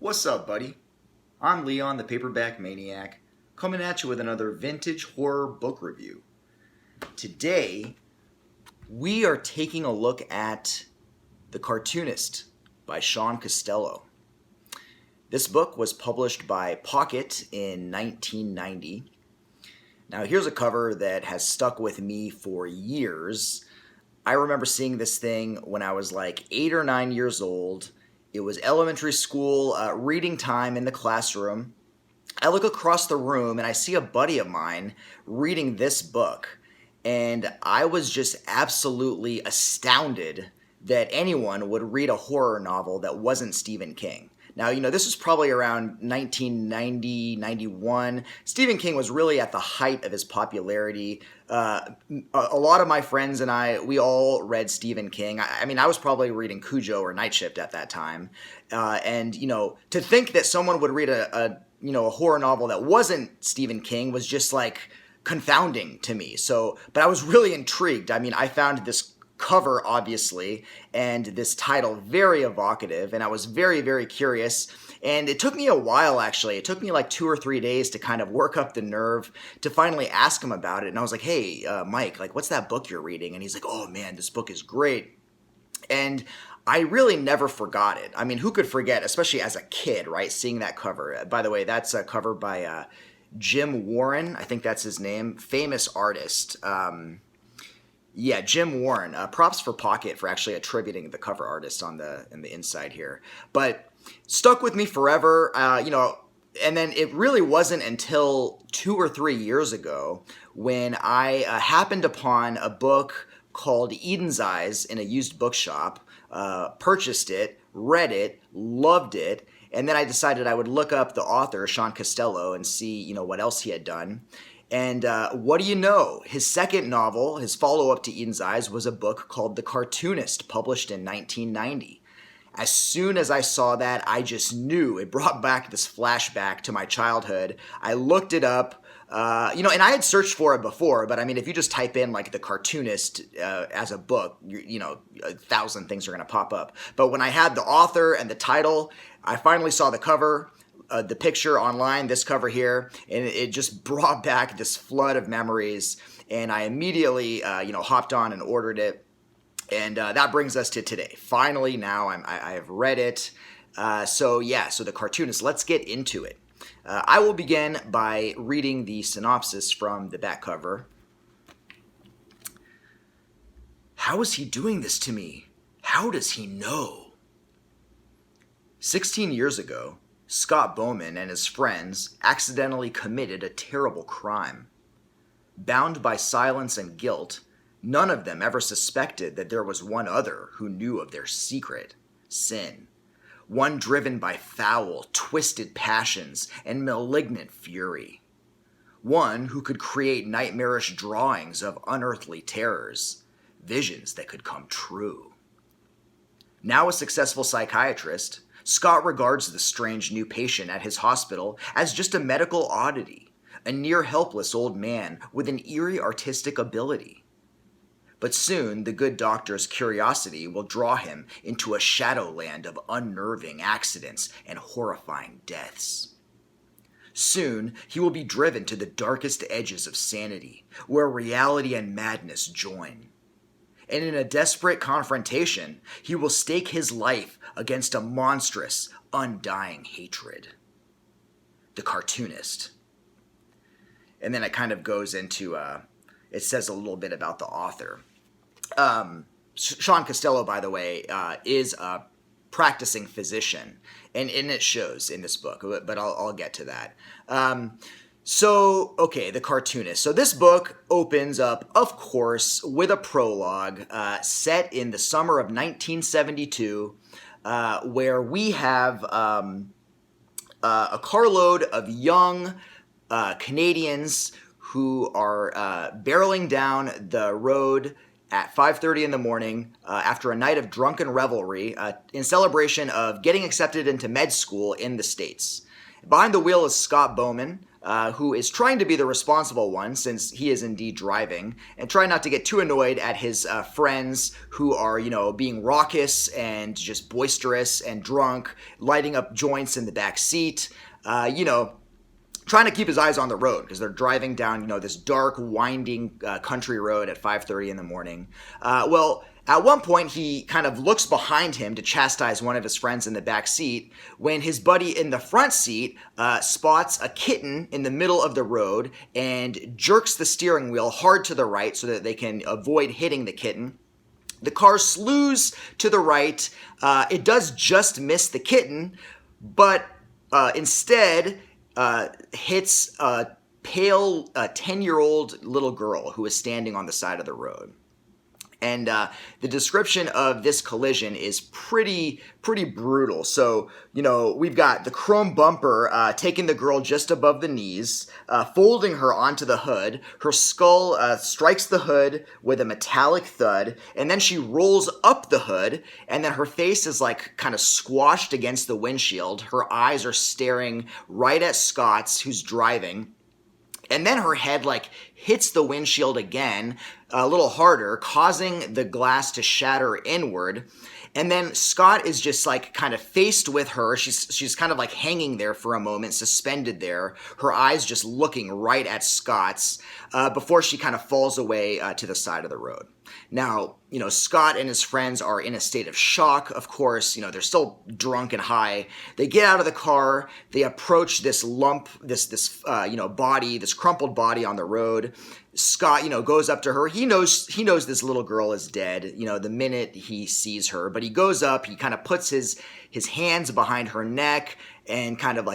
What's up, buddy? I'm Leon, the Paperback Maniac, coming at you with another vintage horror book review. Today, we are taking a look at The Cartoonist by Sean Costello. This book was published by Pocket in 1990. Now, here's a cover that has stuck with me for years. I remember seeing this thing when I was like 8 or 9 years old. It was elementary school, reading time in the classroom. I look across the room and I see a buddy of mine reading this book. And I was just absolutely astounded that anyone would read a horror novel that wasn't Stephen King. Now, this was probably around 1990, 91. Stephen King was really at the height of his popularity. A lot of my friends and we all read Stephen King. I was probably reading Cujo or Night Shift at that time. To think that someone would read a horror novel that wasn't Stephen King was just like confounding to me. But I was really intrigued. I found this cover, obviously, and this title very evocative, and I was very, very curious. And it took me a while, actually. It took me like 2 or 3 days to kind of work up the nerve to finally ask him about it. And I was like, hey, Mike, what's that book you're reading? And he's like, oh man, this book is great. And I really never forgot it. Who could forget, especially as a kid, right? Seeing that cover. By the way, that's a cover by Jim Warren. I think that's his name. Famous artist. Yeah, Jim Warren. Props for Pocket for actually attributing the cover artist in the inside here. But stuck with me forever, and then it really wasn't until 2 or 3 years ago when I happened upon a book called Eden's Eyes in a used bookshop, purchased it, read it, loved it, and then I decided I would look up the author, Sean Costello, and see, what else he had done. And what do you know? His second novel, his follow-up to Eden's Eyes, was a book called The Cartoonist, published in 1990. As soon as I saw that, I just knew. It brought back this flashback to my childhood. I looked it up, and I had searched for it before, but if you just type in The Cartoonist as a book, 1,000 things are going to pop up. But when I had the author and the title, I finally saw the cover, the picture online, this cover here, and it just brought back this flood of memories, and I immediately, hopped on and ordered it, and that brings us to today. Finally, now I have read it, so The Cartoonist, let's get into it. I will begin by reading the synopsis from the back cover. How is he doing this to me? How does he know? 16 years ago, Scott Bowman and his friends accidentally committed a terrible crime. Bound by silence and guilt, none of them ever suspected that there was one other who knew of their secret, sin. One driven by foul, twisted passions and malignant fury. One who could create nightmarish drawings of unearthly terrors, visions that could come true. Now a successful psychiatrist, Scott regards the strange new patient at his hospital as just a medical oddity, a near-helpless old man with an eerie artistic ability. But soon, the good doctor's curiosity will draw him into a shadowland of unnerving accidents and horrifying deaths. Soon, he will be driven to the darkest edges of sanity, where reality and madness join. And in a desperate confrontation, he will stake his life against a monstrous, undying hatred. The Cartoonist. And then it kind of goes into, it says a little bit about the author. Sean Costello, by the way, is a practicing physician, and it shows in this book, but I'll get to that. The Cartoonist. So this book opens up, of course, with a prologue set in the summer of 1972, where we have a carload of young Canadians who are barreling down the road at 5:30 in the morning after a night of drunken revelry in celebration of getting accepted into med school in the States. Behind the wheel is Scott Bowman, who is trying to be the responsible one since he is indeed driving, and try not to get too annoyed at his friends who are, being raucous and just boisterous and drunk, lighting up joints in the back seat, trying to keep his eyes on the road because they're driving down, this dark, winding country road at 5:30 in the morning. At one point, he kind of looks behind him to chastise one of his friends in the back seat when his buddy in the front seat spots a kitten in the middle of the road and jerks the steering wheel hard to the right so that they can avoid hitting the kitten. The car slews to the right. It does just miss the kitten, but instead hits a pale 10-year-old little girl who is standing on the side of the road. And the description of this collision is pretty brutal. So, we've got the chrome bumper taking the girl just above the knees, folding her onto the hood. Her skull strikes the hood with a metallic thud, and then she rolls up the hood, and then her face is like kind of squashed against the windshield. Her eyes are staring right at Scott's, who's driving. And then her head hits the windshield again a little harder, causing the glass to shatter inward. And then Scott is just kind of faced with her. She's kind of hanging there for a moment, suspended there, her eyes just looking right at Scott's before she kind of falls away to the side of the road. Now, Scott and his friends are in a state of shock, of course. They're still drunk and high. They get out of the car. They approach this lump, this body, this crumpled body on the road. Scott, goes up to her. He knows this little girl is dead, the minute he sees her. But he goes up, he kind of puts his hands behind her neck and kind of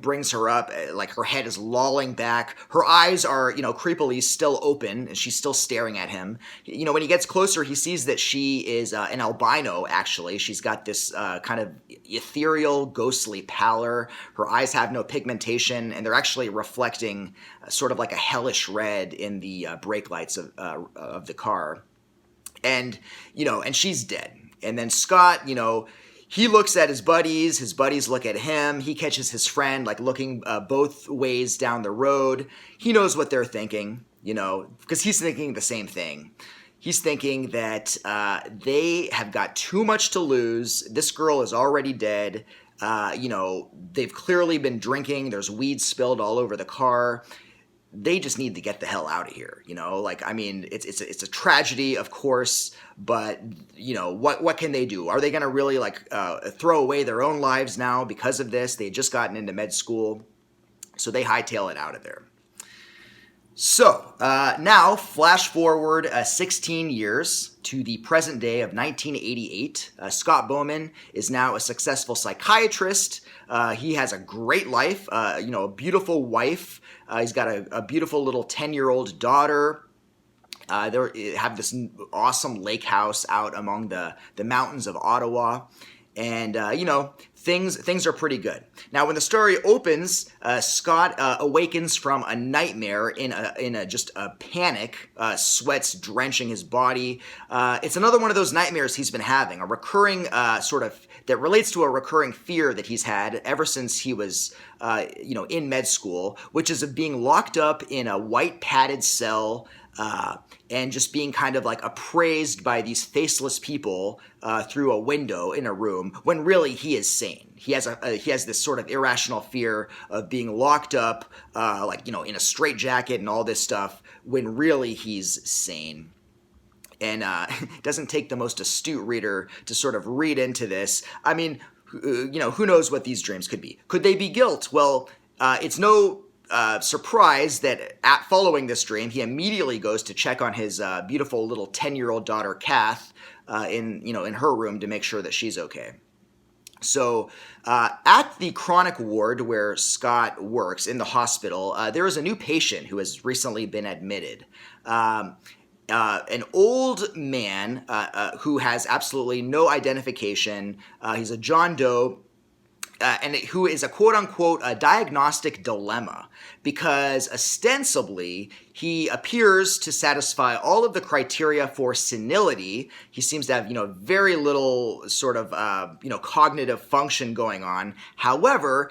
brings her up, her head is lolling back. Her eyes are, creepily still open, and she's still staring at him. When he gets closer, he sees that she is an albino, actually. She's got this kind of ethereal, ghostly pallor. Her eyes have no pigmentation, and they're actually reflecting sort of like a hellish red in the brake lights of the car. And, and she's dead. And then Scott, he looks at his buddies look at him, he catches his friend looking both ways down the road. He knows what they're thinking, because he's thinking the same thing. He's thinking that they have got too much to lose. This girl is already dead. They've clearly been drinking. There's weed spilled all over the car. They just need to get the hell out of here, it's a tragedy, of course, but, what can they do? Are they going to really, throw away their own lives now because of this? They had just gotten into med school, so they hightail it out of there. So, now, flash forward 16 years to the present day of 1988. Scott Bowman is now a successful psychiatrist. He has a great life, a beautiful wife. He's got a beautiful little 10-year-old daughter. They have this awesome lake house out among the mountains of Ottawa. And, things are pretty good. Now, when the story opens, Scott awakens from a nightmare in a panic, sweats drenching his body. It's another one of those nightmares he's been having, a recurring that relates to a recurring fear that he's had ever since he was, in med school, which is of being locked up in a white padded cell, and just being kind of appraised by these faceless people through a window in a room when really he is sane. He has this sort of irrational fear of being locked up, in a straitjacket and all this stuff when really he's sane. And it doesn't take the most astute reader to sort of read into this. I mean, who knows what these dreams could be? Could they be guilt? Well, it's no surprise that following this dream, he immediately goes to check on his beautiful little 10-year-old daughter, Kath, in her room to make sure that she's okay. So at the chronic ward where Scott works in the hospital, there is a new patient who has recently been admitted. An old man who has absolutely no identification. He's a John Doe. and who is a quote-unquote a diagnostic dilemma, because ostensibly he appears to satisfy all of the criteria for senility. He seems to have, very little sort of, cognitive function going on. However,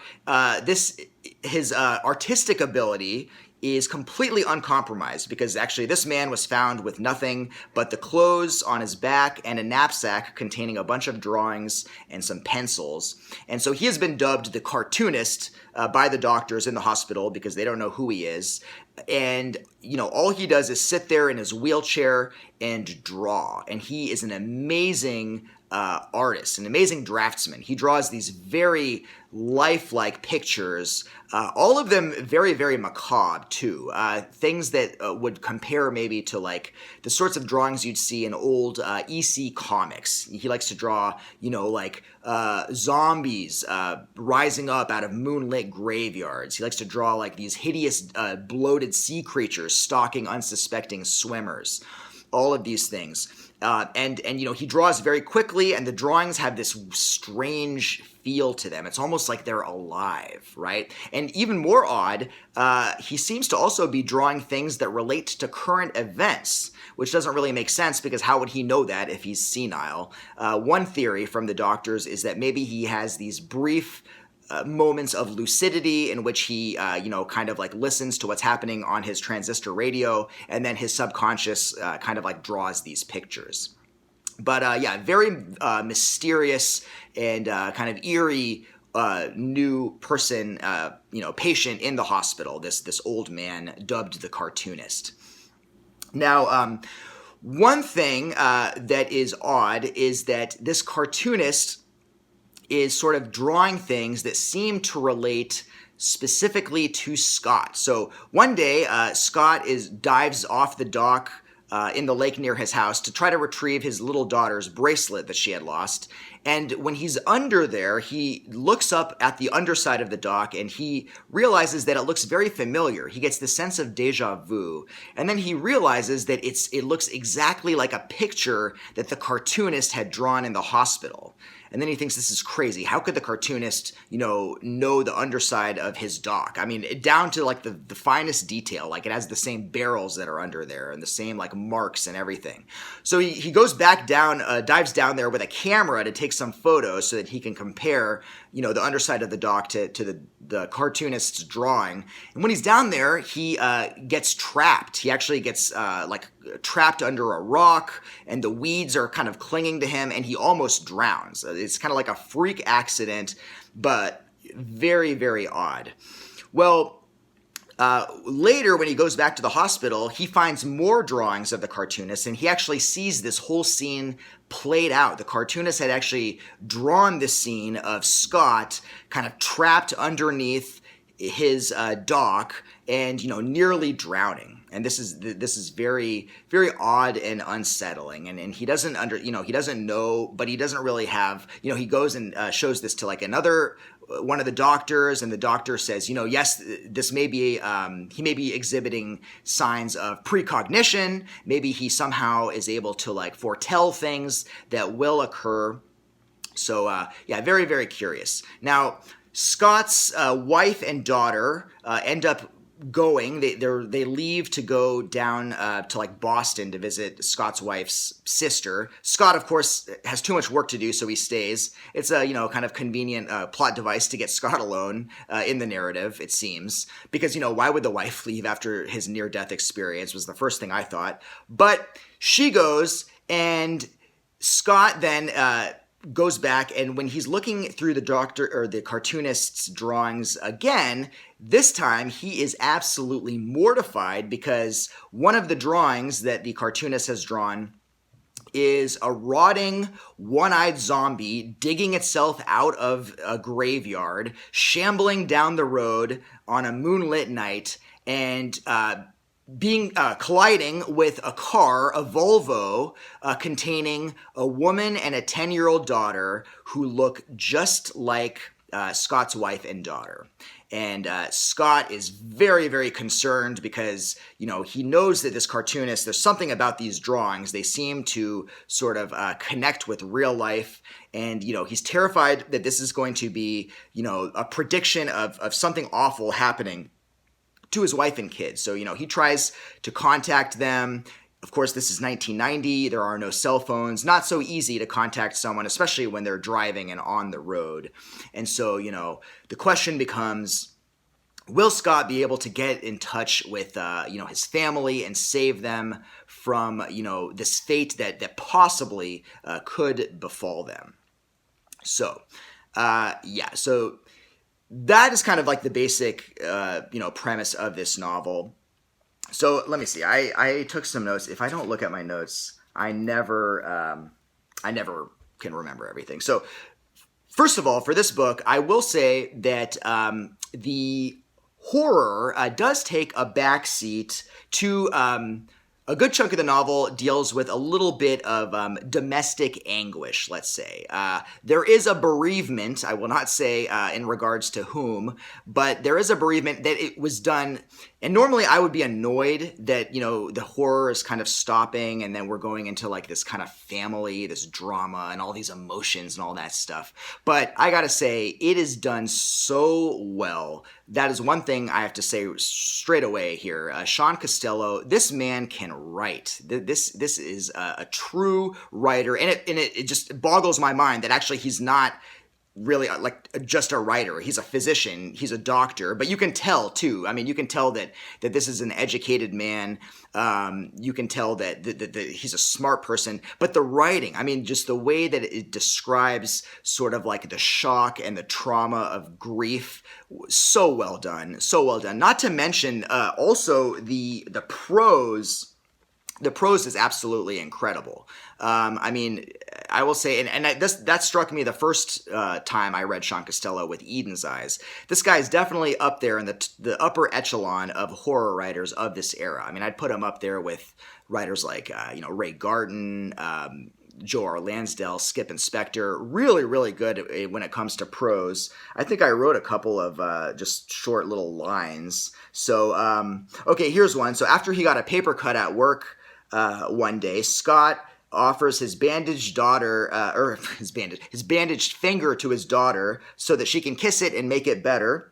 his artistic ability is completely uncompromised, because actually this man was found with nothing but the clothes on his back and a knapsack containing a bunch of drawings and some pencils. And so he has been dubbed the Cartoonist by the doctors in the hospital, because they don't know who he is. And, all he does is sit there in his wheelchair and draw. And he is an amazing artist, an amazing draftsman. He draws these very lifelike pictures, all of them very, very macabre too. Things that would compare maybe to like the sorts of drawings you'd see in old EC comics. He likes to draw, zombies rising up out of moonlit graveyards. He likes to draw like these hideous bloated sea creatures stalking unsuspecting swimmers. All of these things. And he draws very quickly, and the drawings have this strange feel to them. It's almost like they're alive, right? And even more odd, he seems to also be drawing things that relate to current events, which doesn't really make sense, because how would he know that if he's senile? One theory from the doctors is that maybe he has these brief moments of lucidity in which he, kind of like listens to what's happening on his transistor radio, and then his subconscious kind of like draws these pictures. But very mysterious and kind of eerie new person, patient in the hospital, this old man dubbed the Cartoonist. Now, one thing that is odd is that this Cartoonist is sort of drawing things that seem to relate specifically to Scott. So one day, Scott dives off the dock in the lake near his house to try to retrieve his little daughter's bracelet that she had lost. And when he's under there, he looks up at the underside of the dock, and he realizes that it looks very familiar. He gets the sense of deja vu. And then he realizes that it looks exactly like a picture that the Cartoonist had drawn in the hospital. And then he thinks, this is crazy. How could the Cartoonist, know the underside of his dock? I mean, down to like the finest detail. Like it has the same barrels that are under there and the same like marks and everything. So he goes back down, dives down there with a camera to take some photos so that he can compare, the underside of the dock to the Cartoonist's drawing. And when he's down there, he gets trapped. He actually gets trapped under a rock, and the weeds are kind of clinging to him, and he almost drowns. It's kind of like a freak accident, but very, very odd. Well, later when he goes back to the hospital, he finds more drawings of the Cartoonist, and he actually sees this whole scene played out. The Cartoonist had actually drawn this scene of Scott kind of trapped underneath his dock and, nearly drowning. And this is very, very odd and unsettling. And he doesn't he doesn't know, but he doesn't really have, he goes and shows this to like another one of the doctors, and the doctor says, yes, this may be, he may be exhibiting signs of precognition. Maybe he somehow is able to like foretell things that will occur. So very, very curious. Now, Scott's wife and daughter end up going. They leave to go down to like Boston to visit Scott's wife's sister. Scott, of course, has too much work to do, so he stays. It's a kind of convenient plot device to get Scott alone in the narrative, it seems, because why would the wife leave after his near-death experience was the first thing I thought. But she goes, and Scott then goes back, and when he's looking through the Cartoonist's drawings again, this time he is absolutely mortified, because one of the drawings that the Cartoonist has drawn is a rotting, one-eyed zombie digging itself out of a graveyard, shambling down the road on a moonlit night, and colliding with a car, a Volvo, containing a woman and a 10-year-old daughter who look just like Scott's wife and daughter. And Scott is very, very concerned because, he knows that this cartoonist, there's something about these drawings. They seem to sort of connect with real life. And, he's terrified that this is going to be, a prediction of something awful happening to his wife and kids. So, he tries to contact them. Of course, this is 1990. There are no cell phones. Not so easy to contact someone, especially when they're driving and on the road. And so, the question becomes, will Scott be able to get in touch with, his family and save them from, this fate that possibly could befall them? So, so that is kind of like the basic, premise of this novel. So let me see. I took some notes. If I don't look at my notes, I never can remember everything. So first of all, for this book, I will say that the horror does take a backseat to a good chunk of the novel deals with a little bit of domestic anguish, let's say. There is a bereavement, I will not say in regards to whom, but there is a bereavement that it was done, and normally I would be annoyed that, the horror is kind of stopping and then we're going into like this kind of family, this drama and all these emotions and all that stuff. But I gotta say, it is done so well. That is one thing I have to say straight away here. Sean Costello, this man can write. This is a true writer, and it just boggles my mind that actually he's not really like just a writer. He's a physician, he's a doctor, but you can tell too. I mean, you can tell that this is an educated man. You can tell that he's a smart person, but the writing, I mean, just the way that it describes sort of like the shock and the trauma of grief, so well done, so well done. Not to mention also the prose. The prose is absolutely incredible. I mean, I will say, and that struck me the first time I read Sean Costello with Eden's Eyes. This guy is definitely up there in the upper echelon of horror writers of this era. I mean, I'd put him up there with writers like, Ray Garton, Joe R. Lansdale, Skip Inspector. Really, really good when it comes to prose. I think I wrote a couple of just short little lines. So, okay, here's one. So after he got a paper cut at work, one day, Scott offers his bandaged daughter, his bandaged finger to his daughter so that she can kiss it and make it better.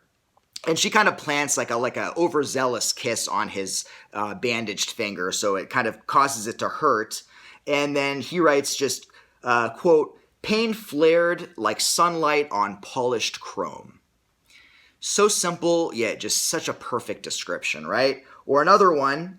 And she kind of plants like a overzealous kiss on his bandaged finger, so it kind of causes it to hurt. And then he writes just, quote, "Pain flared like sunlight on polished chrome." So simple, yet just such a perfect description, right? Or another one,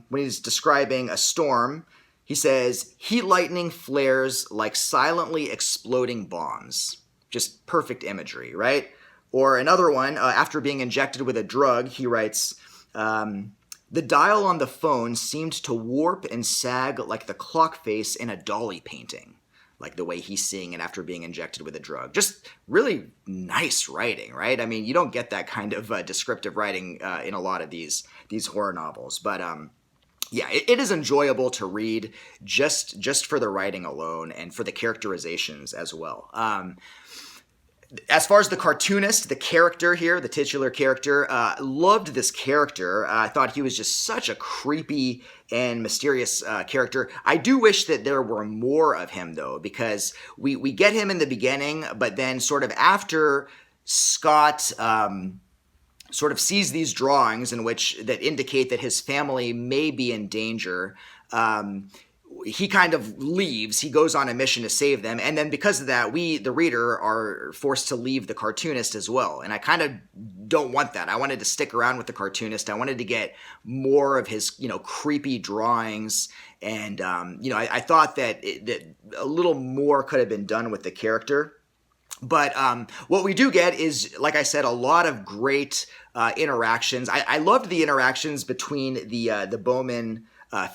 when he's describing a storm, he says, "Heat lightning flares like silently exploding bombs." Just perfect imagery, right? Or another one, after being injected with a drug, he writes, "The dial on the phone seemed to warp and sag like the clock face in a Dolly painting." Like the way he's seeing it after being injected with a drug. Just really nice writing, right? I mean, you don't get that kind of descriptive writing in a lot of these horror novels. But it is enjoyable to read just for the writing alone and for the characterizations as well. As far as the cartoonist, the character here, the titular character, loved this character. I thought he was just such a creepy and mysterious character. I do wish that there were more of him, though, because we get him in the beginning, but then sort of after Scott sort of sees these drawings that indicate that his family may be in danger, he kind of leaves. He goes on a mission to save them. And then because of that, we, the reader, are forced to leave the cartoonist as well. And I kind of don't want that. I wanted to stick around with the cartoonist. I wanted to get more of his, creepy drawings. And, I thought that a little more could have been done with the character. But what we do get is, like I said, a lot of great interactions. I loved the interactions between the Bowman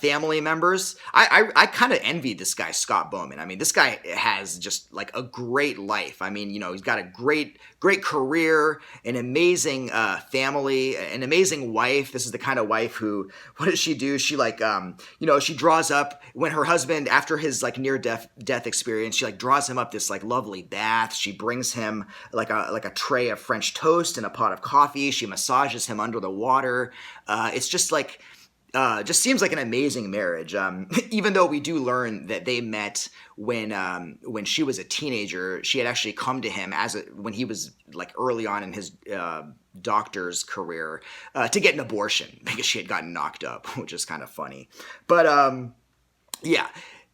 family members. I kind of envied this guy, Scott Bowman. I mean, this guy has just like a great life. I mean, he's got a great career, an amazing family, an amazing wife. This is the kind of wife who, what does she do? She like, she draws up when her husband, after his like near death experience, she like draws him up this like lovely bath. She brings him like a tray of French toast and a pot of coffee. She massages him under the water. It's just like, just seems like an amazing marriage. Even though we do learn that they met when she was a teenager. She had actually come to him when he was like early on in his doctor's career to get an abortion because she had gotten knocked up, which is kind of funny. But yeah.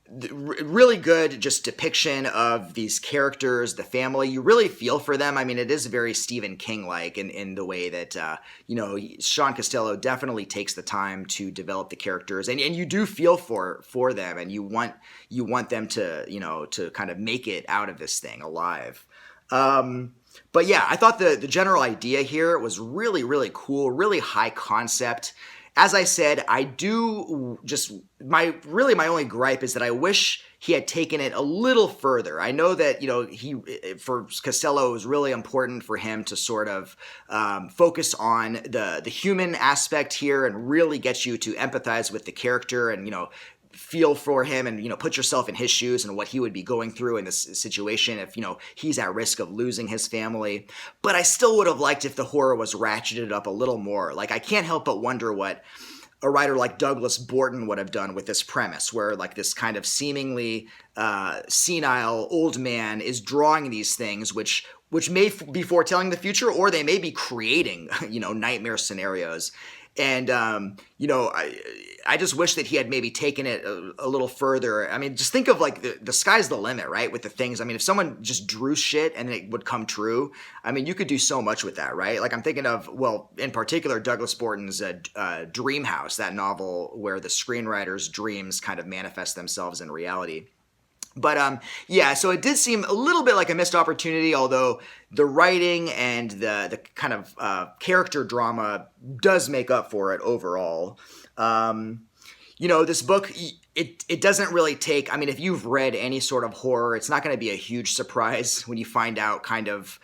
Really good just depiction of these characters, the family. You really feel for them. I mean, it is very Stephen King-like in the way that, Sean Costello definitely takes the time to develop the characters, and you do feel for them, and you want them to, to kind of make it out of this thing alive. But yeah, I thought the general idea here was really, really cool, really high concept. As I said, I do just, my only gripe is that I wish he had taken it a little further. I know that, for Costello, it was really important for him to sort of focus on the human aspect here and really get you to empathize with the character and, feel for him and, put yourself in his shoes and what he would be going through in this situation if, he's at risk of losing his family. But I still would have liked if the horror was ratcheted up a little more. Like, I can't help but wonder what a writer like Douglas Borton would have done with this premise, where like this kind of seemingly senile old man is drawing these things, which may be foretelling the future, or they may be creating, nightmare scenarios. And, I just wish that he had maybe taken it a little further. I mean, just think of like the sky's the limit, right? With the things. I mean, if someone just drew shit and it would come true, I mean, you could do so much with that, right? Like I'm thinking of, well, in particular, Douglas Borton's Dream House, that novel where the screenwriter's dreams kind of manifest themselves in reality. But so it did seem a little bit like a missed opportunity, although the writing and the kind of character drama does make up for it overall. This book, it doesn't really take, I mean, if you've read any sort of horror, it's not going to be a huge surprise when you find out kind of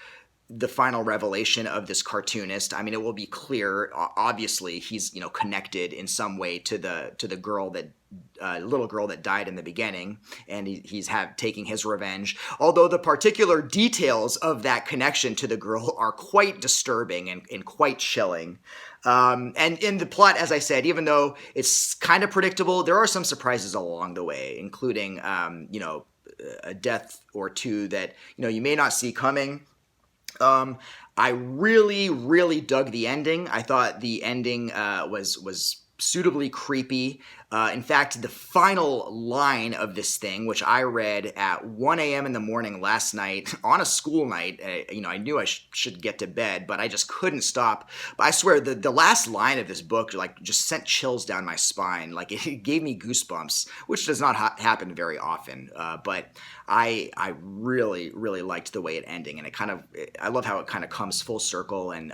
the final revelation of this cartoonist. I mean, it will be clear, obviously, he's, connected in some way to the girl that little girl that died in the beginning, and he's taking his revenge. Although the particular details of that connection to the girl are quite disturbing and quite chilling. And in the plot, as I said, even though it's kind of predictable, there are some surprises along the way, including, a death or two that, you may not see coming. I really, really dug the ending. I thought the ending was suitably creepy. In fact, the final line of this thing, which I read at 1 a.m. in the morning last night on a school night, I knew I should get to bed, but I just couldn't stop. But I swear, the last line of this book, like, just sent chills down my spine. Like, it gave me goosebumps, which does not happen very often. But I really, really liked the way it ending, and I love how it kind of comes full circle, and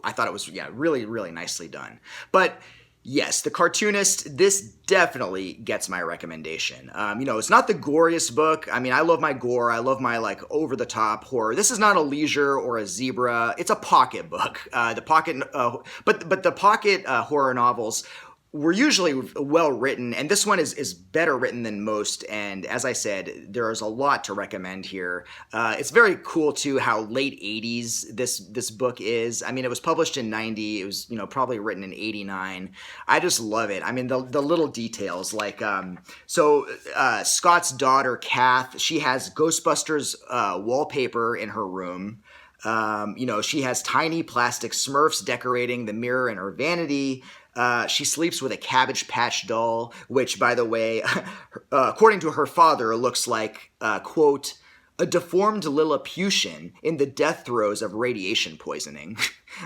I thought it was, really, really nicely done. But yes, The Cartoonist, this definitely gets my recommendation. It's not the goriest book. I mean, I love my gore. I love my, like, over-the-top horror. This is not a Leisure or a Zebra. It's a pocket book. But the pocket horror novels were usually well written, and this one is better written than most. And as I said, there is a lot to recommend here. It's very cool too how late 80s this book is. I mean, it was published in 90. It was probably written in 89. I just love it. I mean, the little details, like Scott's daughter Kath, she has Ghostbusters wallpaper in her room. She has tiny plastic Smurfs decorating the mirror in her vanity. She sleeps with a Cabbage Patch doll, which, by the way, according to her father, looks like, quote, a deformed Lilliputian in the death throes of radiation poisoning.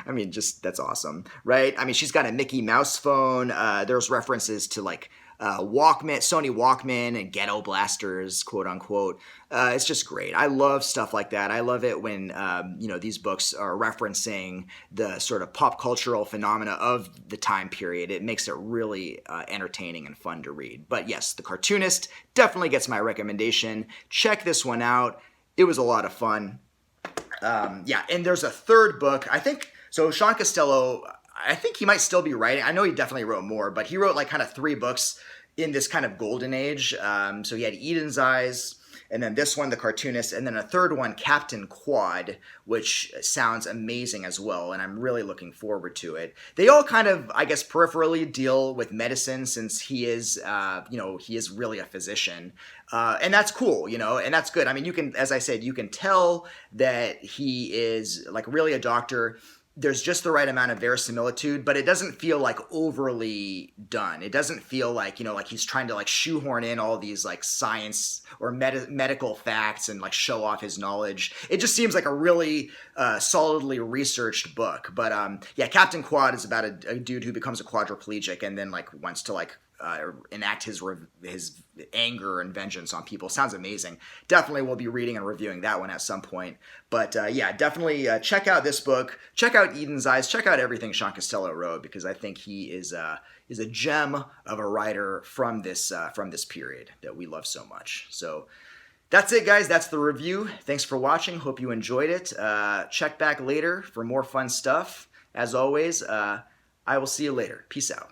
I mean, that's awesome, right? I mean, she's got a Mickey Mouse phone. There's references to, like, Walkman, Sony Walkman, and ghetto blasters, quote unquote. It's just great. I love stuff like that. I love it when these books are referencing the sort of pop cultural phenomena of the time period. It makes it really entertaining and fun to read. But yes, The Cartoonist definitely gets my recommendation. Check this one out. It was a lot of fun. And there's a third book. I think so. Sean Costello, I think he might still be writing. I know he definitely wrote more, but he wrote like kind of 3 books in this kind of golden age. So he had Eden's Eyes, and then this one, The Cartoonist, and then a third one, Captain Quad, which sounds amazing as well, and I'm really looking forward to it. They all kind of, I guess, peripherally deal with medicine, since he is, he is really a physician. And that's cool, and that's good. I mean, you can, as I said, you can tell that he is like really a doctor. There's just the right amount of verisimilitude, but it doesn't feel like overly done. It doesn't feel like, like he's trying to like shoehorn in all these like science or medical facts and like show off his knowledge. It just seems like a really solidly researched book. But Captain Quad is about a dude who becomes a quadriplegic and then like wants to like enact his anger and vengeance on people. Sounds amazing. Definitely will be reading and reviewing that one at some point. But definitely check out this book. Check out Eden's Eyes. Check out everything Sean Costello wrote, because I think he is a gem of a writer from this period that we love so much. So that's it, guys. That's the review. Thanks for watching. Hope you enjoyed it. Check back later for more fun stuff. As always, I will see you later. Peace out.